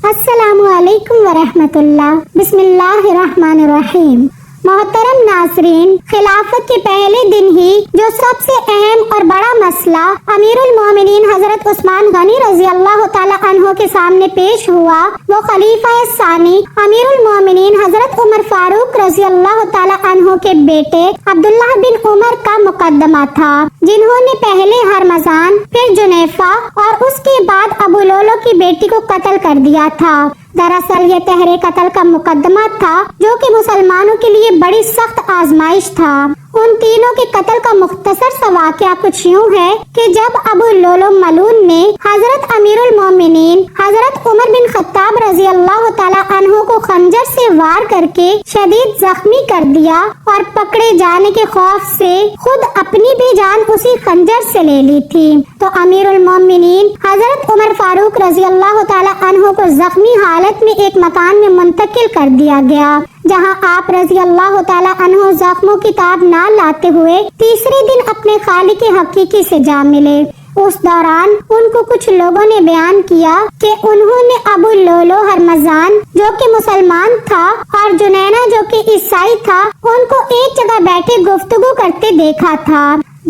السلام علیکم ورحمۃ اللہ۔ بسم اللہ الرحمن الرحیم۔ محترم ناظرین، خلافت کے پہلے دن ہی جو سب سے اہم اور بڑا مسئلہ امیر المومنین حضرت عثمان غنی رضی اللہ تعالی عنہ کے سامنے پیش ہوا، وہ خلیفہ ثانی امیر المومنین حضرت عمر فاروق رضی اللہ تعالی عنہ کے بیٹے عبداللہ بن عمر کا مقدمہ تھا، جنہوں نے پہلے ہرمزان، پھر جنیفہ اور اس کے بعد ابو لولو کی بیٹی کو قتل کر دیا تھا۔ دراصل یہ تحریر قتل کا مقدمہ تھا، جو کہ مسلمانوں کے لیے بڑی سخت آزمائش تھا۔ ان تینوں کے قتل کا مختصر سا واقعہ کچھ یوں ہے کہ جب ابو لولو ملعون نے حضرت امیر المومنین حضرت عمر بن خطاب رضی اللہ تعالی عنہ کو خنجر سے وار کر کے شدید زخمی کر دیا اور پکڑے جانے کے خوف سے خود اپنی بھی جان اسی خنجر سے لے لی تھی، تو امیر المومنین حضرت عمر فاروق رضی اللہ تعالی عنہ کو زخمی حالت میں ایک مکان میں منتقل کر دیا گیا، جہاں آپ رضی اللہ تعالی عنہ زخموں کی تاب نہ لاتے ہوئے تیسرے دن اپنے خالق حقیقی سے جا ملے۔ اس دوران ان کو کچھ لوگوں نے بیان کیا کہ انہوں نے ابو لولو ہرمزان جو کہ مسلمان تھا اور جنینا جو کہ عیسائی تھا، ان کو ایک جگہ بیٹھے گفتگو کرتے دیکھا تھا۔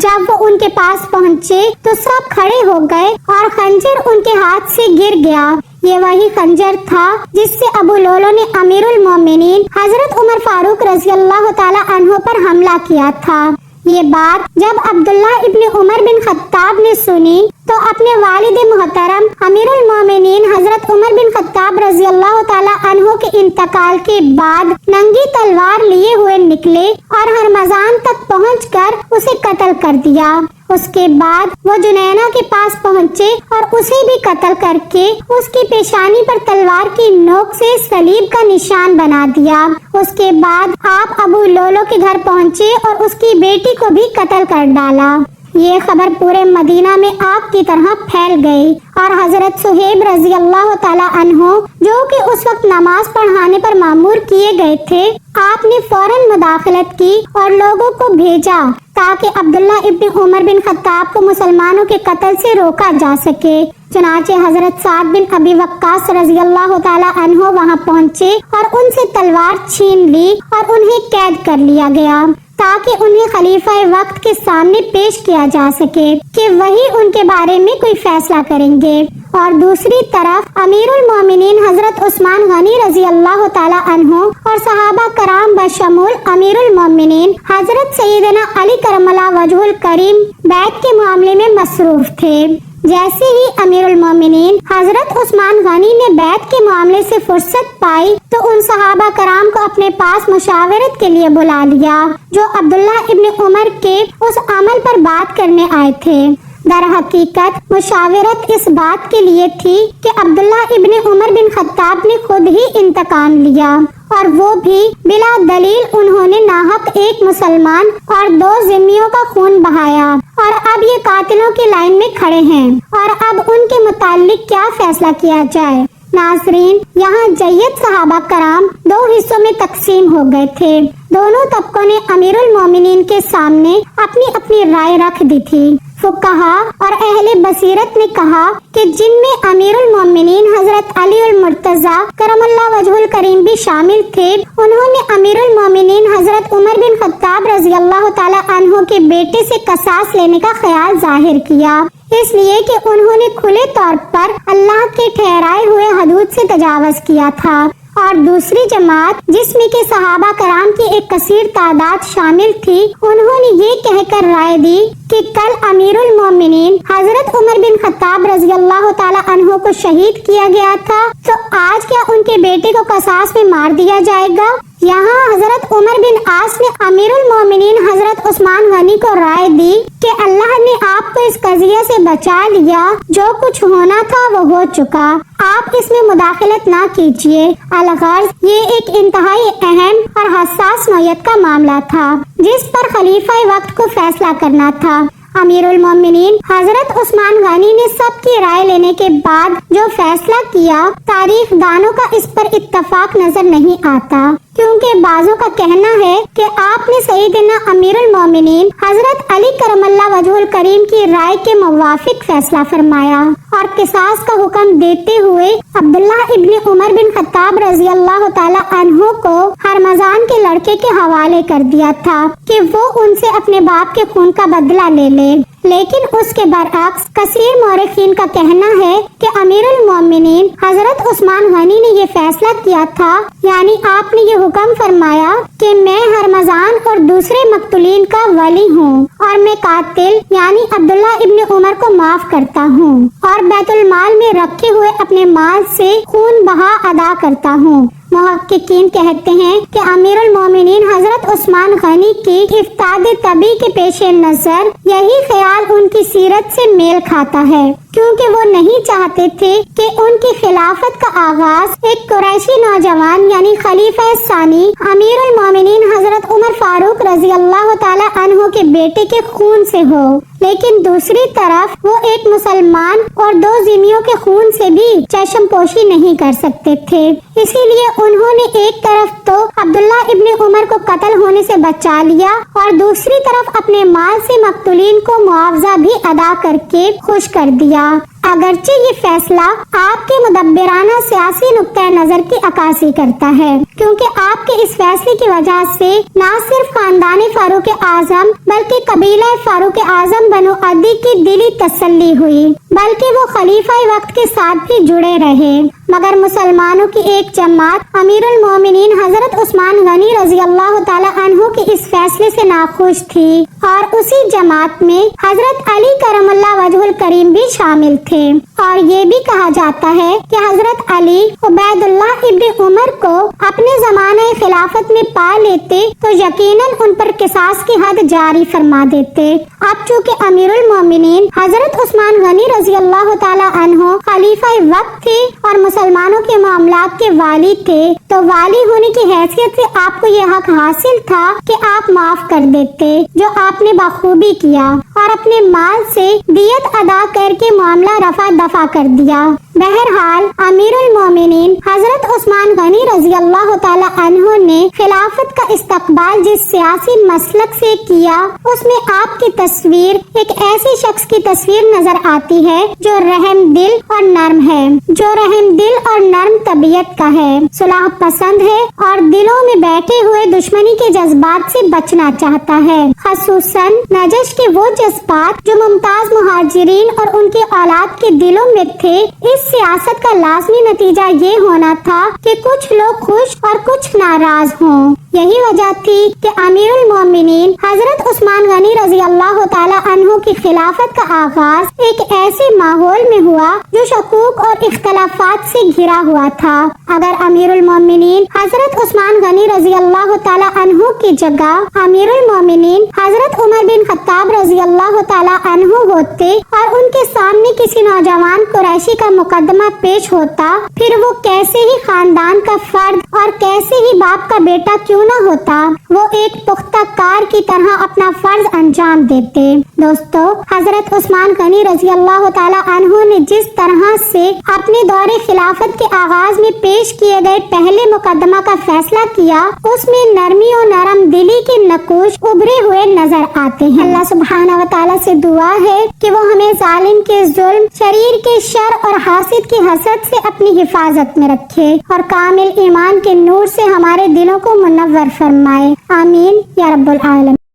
جب وہ ان کے پاس پہنچے تو سب کھڑے ہو گئے اور خنجر ان کے ہاتھ سے گر گیا۔ یہ وہی خنجر تھا جس سے ابو لولو نے امیر المومنین حضرت عمر فاروق رضی اللہ تعالی عنہ پر حملہ کیا تھا۔ یہ بات جب عبداللہ ابن عمر بن خطاب نے سنی تو اپنے والد محترم امیر المومنین حضرت عمر بن خطاب رضی اللہ تعالی عنہ کے انتقال کے بعد ننگی تلوار لیے ہوئے نکلے اور ہرمزان تک پہنچ کر اسے قتل کر دیا۔ اس کے بعد وہ جنینا کے پاس پہنچے اور اسے بھی قتل کر کے اس کی پیشانی پر تلوار کی نوک سے صلیب کا نشان بنا دیا۔ اس کے بعد آپ ابو لولو کے گھر پہنچے اور اس کی بیٹی کو بھی قتل کر ڈالا۔ یہ خبر پورے مدینہ میں آگ کی طرح پھیل گئی اور حضرت صہیب رضی اللہ تعالی عنہ جو کہ اس وقت نماز پڑھانے پر مامور کیے گئے تھے، آپ نے فوراً مداخلت کی اور لوگوں کو بھیجا تاکہ عبداللہ ابن عمر بن خطاب کو مسلمانوں کے قتل سے روکا جا سکے۔ چنانچہ حضرت سعد بن ابی وقاص رضی اللہ تعالی عنہ وہاں پہنچے اور ان سے تلوار چھین لی اور انہیں قید کر لیا گیا تاکہ انہیں خلیفہ وقت کے سامنے پیش کیا جا سکے کہ وہی ان کے بارے میں کوئی فیصلہ کریں گے۔ اور دوسری طرف امیر المومنین حضرت عثمان غنی رضی اللہ تعالی عنہ اور صحابہ کرام بشمول امیر المومنین حضرت سیدنا علی کرم اللہ وجہ الکریم بیعت کے معاملے میں مصروف تھے۔ جیسے ہی امیر المومنین حضرت عثمان غنی نے بیعت کے معاملے سے فرصت پائی تو ان صحابہ کرام کو اپنے پاس مشاورت کے لیے بلا لیا جو عبداللہ ابن عمر کے اس عمل پر بات کرنے آئے تھے۔ در حقیقت مشاورت اس بات کے لیے تھی کہ عبداللہ ابن عمر بن خطاب نے خود ہی انتقام لیا اور وہ بھی بلا دلیل انہوں نے ناحق ایک مسلمان اور 2 ذمیوں کا خون بہایا اور اب یہ قاتلوں کی لائن میں کھڑے ہیں اور اب ان کے متعلق کیا فیصلہ کیا جائے۔ ناظرین، یہاں جید صحابہ کرام 2 حصوں میں تقسیم ہو گئے تھے۔ دونوں طبقوں نے امیر المومنین کے سامنے اپنی اپنی رائے رکھ دی تھی۔ فقہا اور اہل بصیرت نے کہا کہ جن میں امیر المومنین حضرت علی المرتضیٰ کرم اللہ وجہ الکریم بھی شامل تھے، انہوں نے امیر المومنین حضرت عمر بن خطاب رضی اللہ تعالی عنہ کے بیٹے سے قصاص لینے کا خیال ظاہر کیا، اس لیے کہ انہوں نے کھلے طور پر اللہ کے ٹھہرائے ہوئے حدود سے تجاوز کیا تھا۔ اور دوسری جماعت جس میں کہ صحابہ کرام کی ایک کثیر تعداد شامل تھی، انہوں نے یہ کہہ کر رائے دی کہ کل امیر المومنین حضرت عمر بن خطاب رضی اللہ تعالی عنہ کو شہید کیا گیا تھا، تو آج کیا ان کے بیٹے کو قصاص میں مار دیا جائے گا؟ یہاں حضرت عمر بن عاص نے امیر المومنین حضرت عثمان غنی کو رائے دی کہ اللہ نے آپ کو اس قضیے سے بچا لیا، جو کچھ ہونا تھا وہ ہو چکا، آپ اس میں مداخلت نہ کیجیے۔ الغرض یہ ایک انتہائی اہم اور حساس نوعیت کا معاملہ تھا جس پر خلیفہ وقت کو فیصلہ کرنا تھا۔ امیر المومنین حضرت عثمان غنی نے سب کی رائے لینے کے بعد جو فیصلہ کیا، تاریخ دانوں کا اس پر اتفاق نظر نہیں آتا، کیونکہ بعضوں کا کہنا ہے کہ آپ نے سیدنا امیر المومنین حضرت علی کرم اللہ وجہ الکریم کی رائے کے موافق فیصلہ فرمایا۔ اور قصاص کا حکم دیتے ہوئے عبداللہ ابن عمر بن خطاب رضی اللہ تعالی عنہ کو ہرمزان کے لڑکے کے حوالے کر دیا تھا کہ وہ ان سے اپنے باپ کے خون کا بدلہ لے لے، لیکن اس کے برعکس کثیر مورخین کا کہنا ہے کہ امیر المومنین حضرت عثمان غنی نے یہ فیصلہ کیا تھا، یعنی آپ نے یہ حکم فرمایا کہ میں ہرمزان اور دوسرے مقتولین کا ولی ہوں اور میں قاتل یعنی عبداللہ ابن عمر کو معاف کرتا ہوں اور بیت المال میں رکھے ہوئے اپنے مال سے خون بہا ادا کرتا ہوں۔ محققین کہتے ہیں کہ امیر المومنین حضرت عثمان غنی کی افتاد طبی کے پیش نظر یہی خیال ان کی سیرت سے میل کھاتا ہے، کیونکہ وہ نہیں چاہتے تھے کہ ان کی خلافت کا آغاز ایک قریشی نوجوان یعنی خلیفہ ثانی امیر المومنین حضرت عمر فاروق رضی اللہ تعالی عنہ کے بیٹے کے خون سے ہو، لیکن دوسری طرف وہ ایک مسلمان اور دو ذمیوں کے خون سے بھی چشم پوشی نہیں کر سکتے تھے، اسی لیے انہوں نے ایک طرف تو عبداللہ ابن عمر کو قتل ہونے سے بچا لیا اور دوسری طرف اپنے مال سے مقتولین کو معاوضہ بھی ادا کر کے خوش کر دیا۔ اگرچہ یہ فیصلہ آپ کے مدبرانہ سیاسی نقطہ نظر کی عکاسی کرتا ہے، کیونکہ آپ کے اس فیصلے کی وجہ سے نہ صرف خاندان فاروق اعظم بلکہ قبیلہ فاروق اعظم بنو عدی کی دلی تسلی ہوئی، بلکہ وہ خلیفہ وقت کے ساتھ بھی جڑے رہے۔ مگر مسلمانوں کی ایک جماعت امیر المومنین حضرت عثمان غنی رضی اللہ تعالی عنہ کے اس فیصلے سے ناخوش تھی، اور اسی جماعت میں حضرت علی کرم اللہ وجہ الکریم بھی شامل تھے، اور یہ بھی کہا جاتا ہے کہ حضرت علی عبید اللہ ابن عمر کو اپنے زمانہ خلافت میں پا لیتے تو یقیناً ان پر قصاص کی حد جاری فرما دیتے۔ اب چونکہ امیر المومنین حضرت عثمان غنی رضی اللہ تعالی عنہ خلیفہ وقت تھے اور مسلمانوں کے معاملات کے والی تھے، تو والی ہونے کی حیثیت سے آپ کو یہ حق حاصل تھا کہ آپ معاف کر دیتے، جو آپ نے بخوبی کیا، اور اپنے مال سے دیت ادا کر کے معاملہ رفع دفع کر دیا۔ بہرحال امیر المومنین حضرت عثمان غنی رضی اللہ تعالی عنہ نے خلافت کا استقبال جس سیاسی مسلک سے کیا، اس میں آپ کی تصویر ایک ایسے شخص کی تصویر نظر آتی ہے جو رحم دل اور نرم ہے، جو رحم دل اور نرم طبیعت کا ہے، صلاح پسند ہے اور دلوں میں بیٹھے ہوئے دشمنی کے جذبات سے بچنا چاہتا ہے، خصوصاً نجش کے وہ جذبات جو ممتاز مہاجرین اور ان کی اولاد کے دلوں میں تھے۔ اس سیاست کا لازمی نتیجہ یہ ہونا تھا کہ کچھ لوگ خوش اور کچھ ناراض ہوں۔ یہی وجہ تھی کہ امیر المومنین حضرت عثمان غنی رضی اللہ تعالی عنہ کی خلافت کا آغاز ایک ایسے ماحول میں ہوا جو شکوک اور اختلافات سے گھرا ہوا تھا۔ اگر امیر المومنین حضرت عثمان غنی رضی اللہ تعالی عنہ کی جگہ امیر المومنین حضرت عمر بن خطاب رضی اللہ تعالی عنہ ہوتے اور ان کے سامنے کسی نوجوان قریشی کا مقدمہ پیش ہوتا، پھر وہ کیسے ہی خاندان کا فرد اور کیسے ہی باپ کا بیٹا کیوں نہ ہوتا، وہ ایک پختہ کار کی طرح اپنا فرض انجام دیتے۔ دوستو، حضرت عثمان غنی رضی اللہ تعالی عنہ نے جس طرح سے اپنے دور خلافت کے آغاز میں پیش کیے گئے پہلے مقدمہ کا فیصلہ کیا، اس میں نرمی و نرم دلی کے نقوش ابھرے ہوئے نظر آتے ہیں۔ اللہ سبحانہ و تعالی سے دعا ہے کہ وہ ہمیں ظالم کے ظلم، شریر کے شر اور حاسد کی حسد سے اپنی حفاظت میں رکھے اور کامل ایمان کے نور سے ہمارے دلوں کو منور فرمائے۔ آمین یا رب العالمین۔